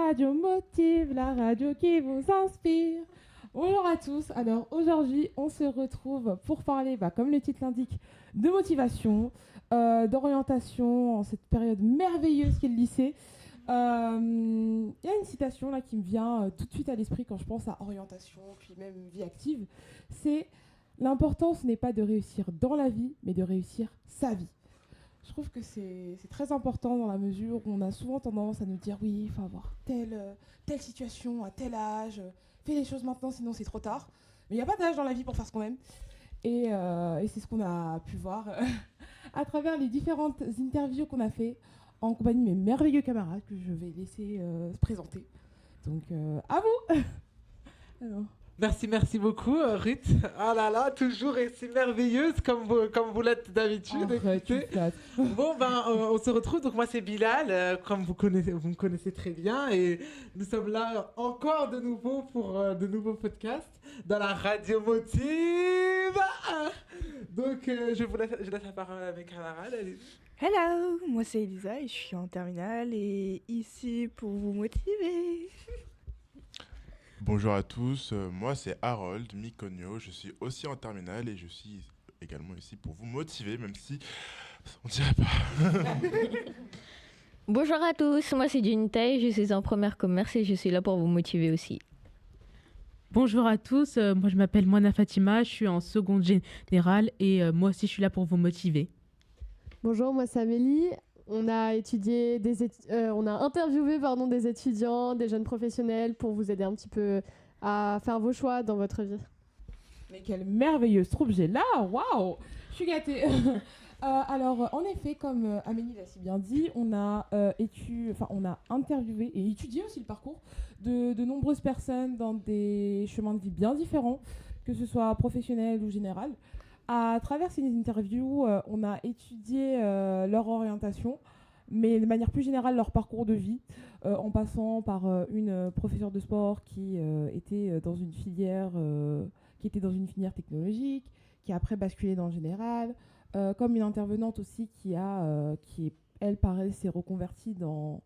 radio motive, la radio qui vous inspire. Bonjour à tous. Alors aujourd'hui, on se retrouve pour parler, comme le titre l'indique, de motivation, d'orientation en cette période merveilleuse qu'est le lycée. Il y a une citation là qui me vient tout de suite à l'esprit quand je pense à orientation, puis même vie active. C'est l'important, ce n'est pas de réussir dans la vie, mais de réussir sa vie. Je trouve que c'est très important dans la mesure où on a souvent tendance à nous dire oui, il faut avoir telle situation à tel âge, fais les choses maintenant sinon c'est trop tard. Mais il n'y a pas d'âge dans la vie pour faire ce qu'on aime. Et c'est ce qu'on a pu voir à travers les différentes interviews qu'on a fait en compagnie de mes merveilleux camarades que je vais laisser se présenter. Donc à vous. Alors. Merci beaucoup Ruth. Ah là là, toujours aussi merveilleuse comme vous l'êtes d'habitude. Bon on se retrouve, donc moi c'est Bilal, comme vous me connaissez très bien, et nous sommes là encore de nouveau pour de nouveaux podcasts dans la radio motive. Donc je laisse la parole à mes camarades. Allez. Hello, moi c'est Elisa et je suis en terminale et ici pour vous motiver. Bonjour à tous, moi c'est Harold Miconio, je suis aussi en terminale et je suis également ici pour vous motiver, même si on dirait pas. Bonjour à tous, moi c'est Junitei, je suis en première commerce et je suis là pour vous motiver aussi. Bonjour à tous, moi je m'appelle Moana Fatima, je suis en seconde générale et moi aussi je suis là pour vous motiver. Bonjour, moi c'est Amélie. On a interviewé des étudiants, des jeunes professionnels pour vous aider un petit peu à faire vos choix dans votre vie. Mais quelle merveilleuse troupe j'ai là, waouh, je suis gâtée. Alors, en effet, comme Amélie l'a si bien dit, on a interviewé et étudié aussi le parcours de nombreuses personnes dans des chemins de vie bien différents, que ce soit professionnel ou général. À travers ces interviews, on a étudié leur orientation, mais de manière plus générale leur parcours de vie, en passant par une professeure de sport qui était dans une filière technologique, qui a après basculé dans le général, comme une intervenante aussi qui elle pareil s'est reconvertie dans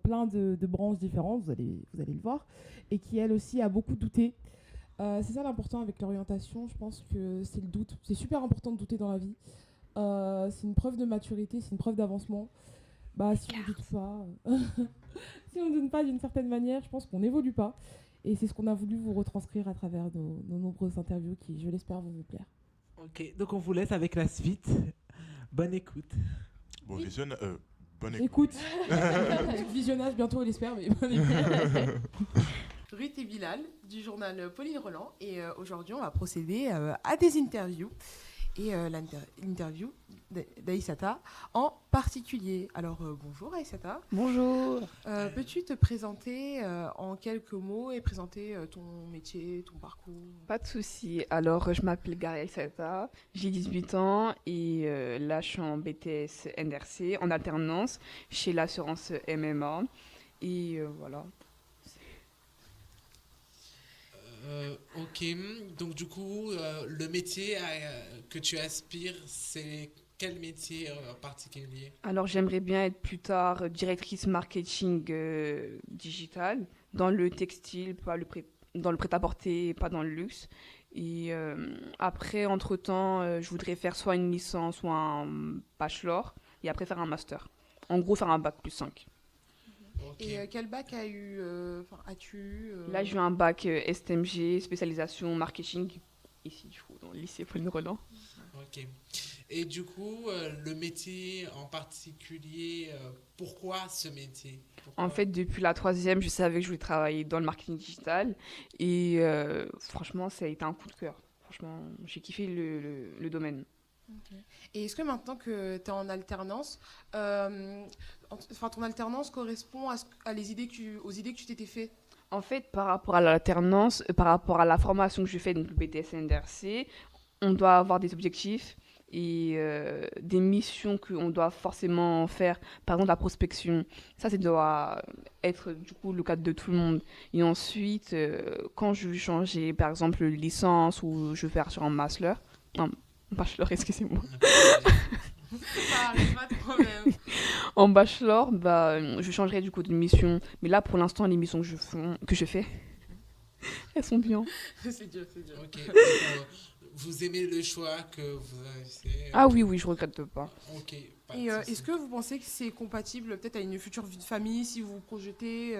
plein de branches différentes, vous allez le voir, et qui elle aussi a beaucoup douté. C'est ça l'important avec l'orientation, je pense que c'est le doute. C'est super important de douter dans la vie. C'est une preuve de maturité, c'est une preuve d'avancement. Si on doute pas, si on doute pas d'une certaine manière, je pense qu'on n'évolue pas. Et c'est ce qu'on a voulu vous retranscrire à travers nos nombreuses interviews qui, je l'espère, vont vous plaire. Ok, donc on vous laisse avec la suite. Bonne écoute. Bon, bonne écoute. Visionnage bientôt, on l'espère, mais bonne écoute. Ruth et Bilal du journal Pauline Roland et aujourd'hui on va procéder à des interviews et l'interview d'Aïssata en particulier. Alors bonjour Aïssata. Bonjour. Peux-tu te présenter en quelques mots et présenter ton métier, ton parcours? Pas de souci. Alors je m'appelle Gary Aïssata, j'ai 18 ans et là je suis en BTS NRC en alternance chez l'assurance MMA et voilà. Ok, donc du coup, le métier que tu aspires, c'est quel métier en particulier? Alors j'aimerais bien être plus tard directrice marketing digital dans le textile, dans le prêt-à-porter, pas dans le luxe. Et après, entre-temps, je voudrais faire soit une licence, soit un bachelor, et après faire un master. En gros, faire un bac plus 5. Okay. Et quel bac as-tu eu Là, j'ai eu un bac STMG, spécialisation marketing, ici, du coup, dans le lycée Pauline Roland. Ok. Et du coup, le métier en particulier, pourquoi ce métier? En fait, depuis la 3e, je savais que je voulais travailler dans le marketing digital. Et franchement, ça a été un coup de cœur. Franchement, j'ai kiffé le domaine. Okay. Et est-ce que maintenant que tu es en alternance, ton alternance correspond aux idées que tu t'étais fait? En fait, par rapport à l'alternance, par rapport à la formation que je fais, donc le BTS NRC, on doit avoir des objectifs et des missions qu'on doit forcément faire. Par exemple, la prospection, ça doit être du coup le cadre de tout le monde. Et ensuite, quand je veux changer, par exemple, licence ou je veux faire sur un bachelor, excusez-moi. Ça arrive, pas de problème. En bachelor, je changerais du coup de mission. Mais là, pour l'instant, les missions que je fais, elles sont bien. C'est dur. Ok. Donc, vous aimez le choix que vous avez fait? Ah oui, je regrette pas. Ok. Et est-ce que vous pensez que c'est compatible peut-être à une future vie de famille si vous projetez,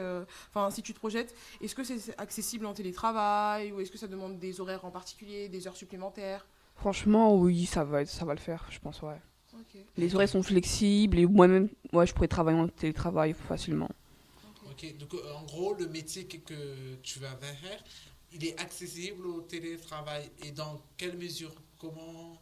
si tu te projettes, est-ce que c'est accessible en télétravail ou est-ce que ça demande des horaires en particulier, des heures supplémentaires? Franchement, oui, ça va le faire, je pense, ouais. Ok. Les horaires sont flexibles et moi-même, je pourrais travailler en télétravail facilement. Ok, donc en gros, le métier que tu vas faire, il est accessible au télétravail. Et dans quelle mesure? Comment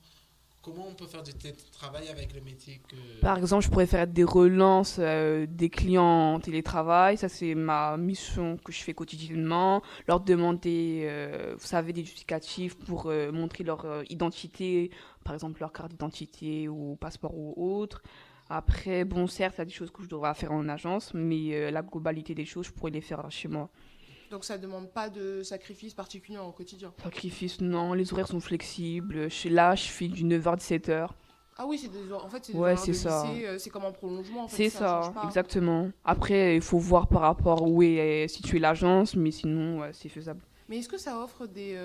on peut faire du télétravail avec le métier que... Par exemple, je pourrais faire des relances des clients en télétravail. Ça, c'est ma mission que je fais quotidiennement. Leur demander, vous savez, des justificatifs pour montrer leur identité, par exemple leur carte d'identité ou passeport ou autre. Après, bon, certes, il y a des choses que je devrais faire en agence, mais la globalité des choses, je pourrais les faire chez moi. Donc ça ne demande pas de sacrifice particulier au quotidien? Sacrifice, non, les horaires sont flexibles. Je fais du 9h à 17h. Ah oui, c'est des horaires de lycée, c'est comme un prolongement. En fait, c'est ça ça, change pas. exactement. Après, il faut voir par rapport où est située l'agence, mais sinon, c'est faisable. Mais est-ce que ça offre des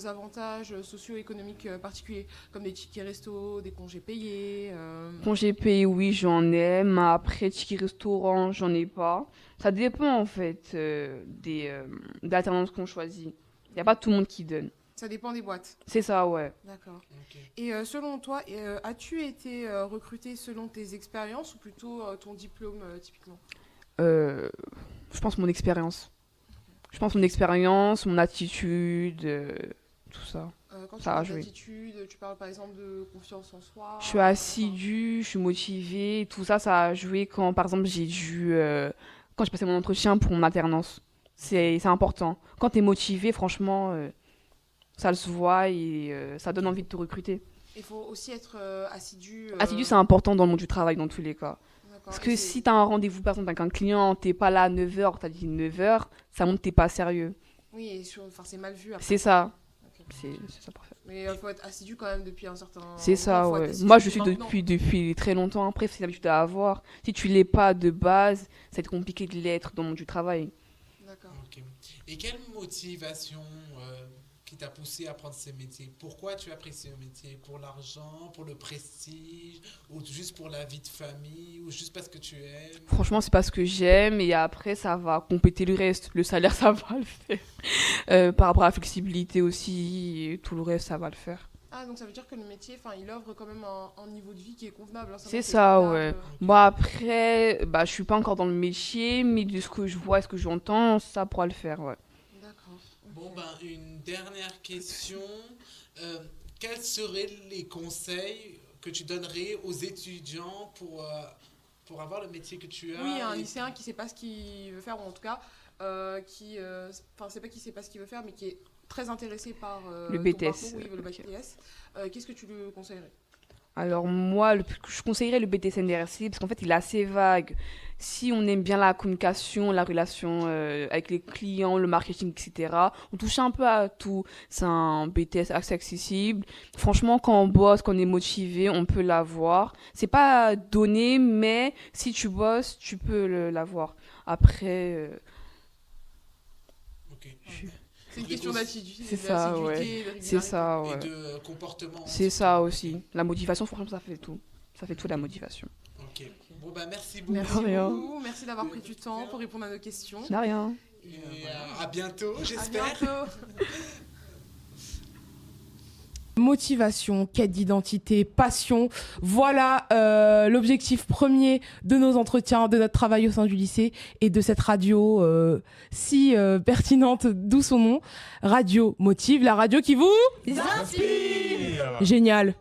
avantages socio-économiques particuliers, comme des tickets resto, des congés payés Congés payés, oui, j'en ai, mais après, tickets restaurant, j'en ai pas. Ça dépend, en fait, des alternances qu'on choisit. Il n'y a pas tout le monde qui donne. Ça dépend des boîtes. C'est ça, ouais. D'accord. Ok. Et selon toi, as-tu été recruté selon tes expériences ou plutôt ton diplôme typiquement? Je pense mon expérience. Je pense mon expérience, mon attitude, tout ça. Quand tu Ça a parles joué. d'attitude, tu parles par exemple de confiance en soi? Je suis assidue, je suis motivée, tout ça, ça a joué quand, par exemple, quand j'ai passé mon entretien pour mon alternance. C'est important. Quand tu es motivé, franchement, ça se voit et ça donne envie de te recruter. Il faut aussi être assidu. Assidu, c'est important dans le monde du travail, dans tous les cas. Parce que si tu as un rendez-vous, par exemple, avec un client, tu n'es pas là à 9h, tu as dit 9h, ça montre que tu n'es pas sérieux. Oui, et c'est mal vu après. C'est ça. Okay. C'est ça parfait. Mais il faut être assidu quand même depuis un certain... C'est ça, ouais. Moi, je suis depuis très longtemps. Après, c'est l'habitude à avoir. Si tu ne l'es pas de base, ça va être compliqué de l'être dans le monde du travail. D'accord. Okay. Et quelle motivation qui t'a poussé à prendre ce métier? Pourquoi tu as pris ce métier? Pour l'argent, pour le prestige, ou juste pour la vie de famille, ou juste parce que tu aimes? Franchement, c'est parce que j'aime et après, ça va compléter le reste. Le salaire, ça va le faire. Par rapport à la flexibilité aussi, et tout le reste, ça va le faire. Ah, donc ça veut dire que le métier, il offre quand même un niveau de vie qui est convenable. Hein, c'est ça, ouais. Bon, après, je suis pas encore dans le métier, mais de ce que je vois, ce que j'entends, ça pourra le faire, ouais. D'accord. Bon, une dernière question. Quels seraient les conseils que tu donnerais aux étudiants pour avoir le métier que tu as? Oui, un lycéen qui ne sait pas ce qu'il veut faire, ou en tout cas, c'est pas qui ne sait pas ce qu'il veut faire, mais qui est très intéressé par le BTS. Parcours, oui, le BTS. Qu'est-ce que tu lui conseillerais? Alors moi, je conseillerais le BTS NDRC parce qu'en fait, il est assez vague. Si on aime bien la communication, la relation avec les clients, le marketing, etc., on touche un peu à tout. C'est un BTS assez accessible. Franchement, quand on bosse, quand on est motivé, on peut l'avoir. C'est pas donné, mais si tu bosses, tu peux l'avoir. Après... C'est une question d'attitude. C'est ça, ouais. C'est ça, ouais. Et de comportement. C'est ça aussi. La motivation, franchement, ça fait tout. Ça fait tout, la motivation. Ok. Bon, merci beaucoup. Merci beaucoup. Merci d'avoir pris du temps pour répondre à nos questions. De rien. Et à bientôt, j'espère. À bientôt. Motivation, quête d'identité, passion, voilà l'objectif premier de nos entretiens, de notre travail au sein du lycée et de cette radio si pertinente, d'où son nom, Radio Motive, la radio qui vous inspire. Génial.